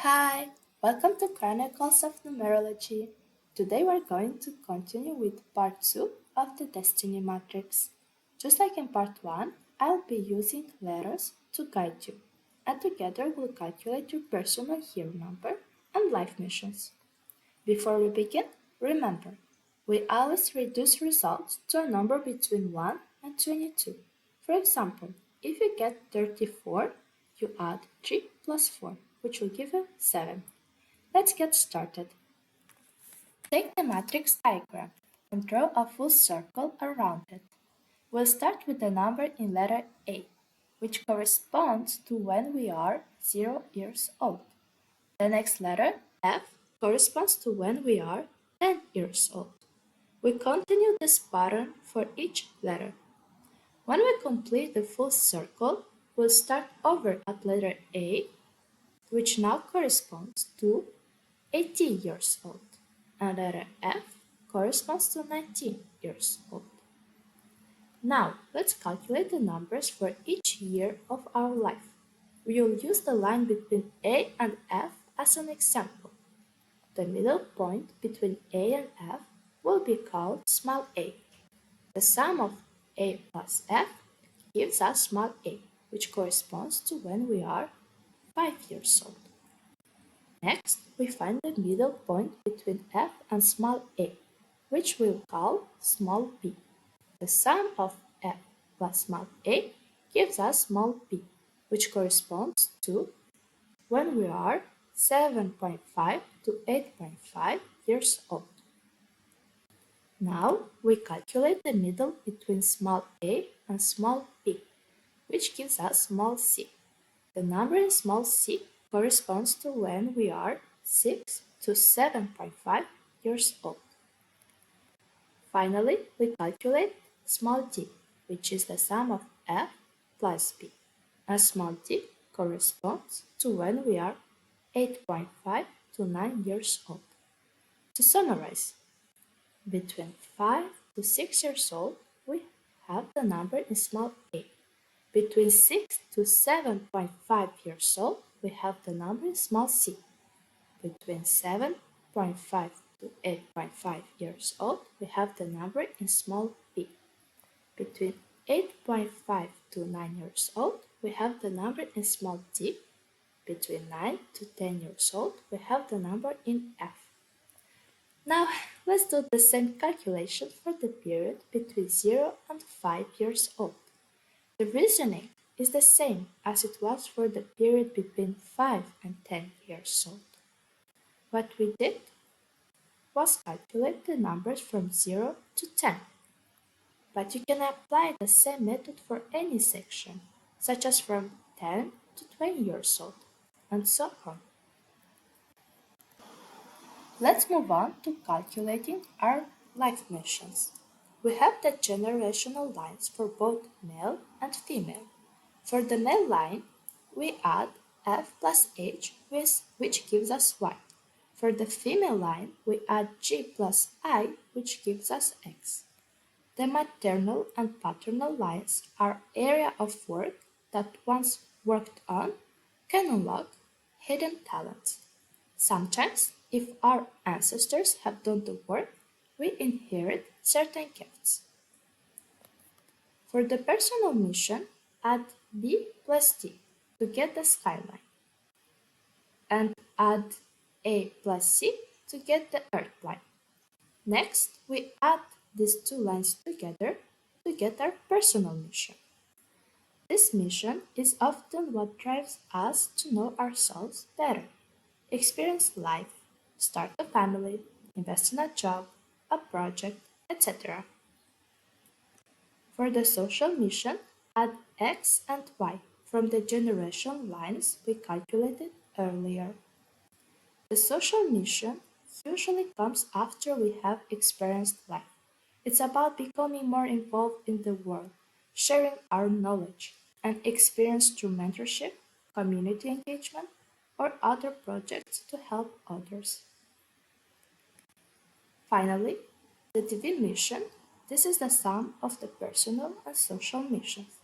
Hi, welcome to Chronicles of Numerology. Today we're going to continue with part 2 of the Destiny Matrix. Just like in part 1, I'll be using letters to guide you, and together we'll calculate your personal hero number and life missions. Before we begin, remember, we always reduce results to a number between 1 and 22. For example, if you get 34, you add 3 plus 4, which will give you 7. Let's get started. Take the matrix diagram and draw a full circle around it. We'll start with the number in letter A, which corresponds to when we are 0 years old. The next letter, F, corresponds to when we are 10 years old. We continue this pattern for each letter. When we complete the full circle, we'll start over at letter A, which now corresponds to 80 years old, and letter F corresponds to 19 years old. Now, let's calculate the numbers for each year of our life. We will use the line between A and F as an example. The middle point between A and F will be called small a. The sum of A plus F gives us small a, which corresponds to when we are 5 years old. Next, we find the middle point between F and small a, which we'll call small b. The sum of F plus small a gives us small b, which corresponds to when we are 7.5 to 8.5 years old. Now we calculate the middle between small a and small b, which gives us small c. The number in small c corresponds to when we are 6 to 7.5 years old. Finally, we calculate small d, which is the sum of f plus b, and small d corresponds to when we are 8.5 to 9 years old. To summarize, between 5 to 6 years old, we have the number in small a. Between 6 to 7.5 years old, we have the number in small c. Between 7.5 to 8.5 years old, we have the number in small b. Between 8.5 to 9 years old, we have the number in small d. Between 9 to 10 years old, we have the number in f. Now, let's do the same calculation for the period between 0 and 5 years old. The reasoning is the same as it was for the period between 5 and 10 years old. What we did was calculate the numbers from 0 to 10. But you can apply the same method for any section, such as from 10 to 20 years old, and so on. Let's move on to calculating our life missions. We have the generational lines for both male and female. For the male line, we add F plus H, which gives us Y. For the female line, we add G plus I, which gives us X. The maternal and paternal lines are area of work that once worked on can unlock hidden talents. Sometimes, if our ancestors have done the work, we inherit certain gifts. For the personal mission, add B plus D to get the skyline, and add A plus C to get the earth line. Next, we add these two lines together to get our personal mission. This mission is often what drives us to know ourselves better, experience life, start a family, invest in a job, a project, etc. For the social mission, add X and Y from the generation lines we calculated earlier. The social mission usually comes after we have experienced life. It's about becoming more involved in the world, sharing our knowledge and experience through mentorship, community engagement, or other projects to help others. Finally, the divine mission. This is the sum of the personal and social missions.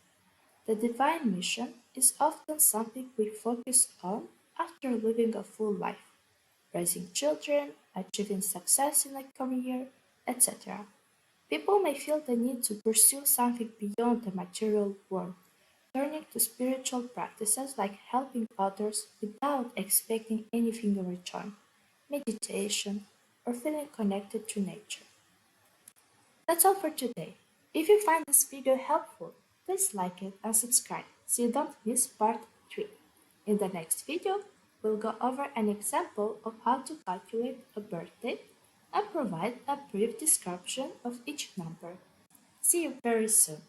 The divine mission is often something we focus on after living a full life, raising children, achieving success in a career, etc. People may feel the need to pursue something beyond the material world, turning to spiritual practices like helping others without expecting anything in return, meditation, or feeling connected to nature. That's all for today. If you find this video helpful, please like it and subscribe so you don't miss part 3. In the next video, we'll go over an example of how to calculate a birthday and provide a brief description of each number. See you very soon.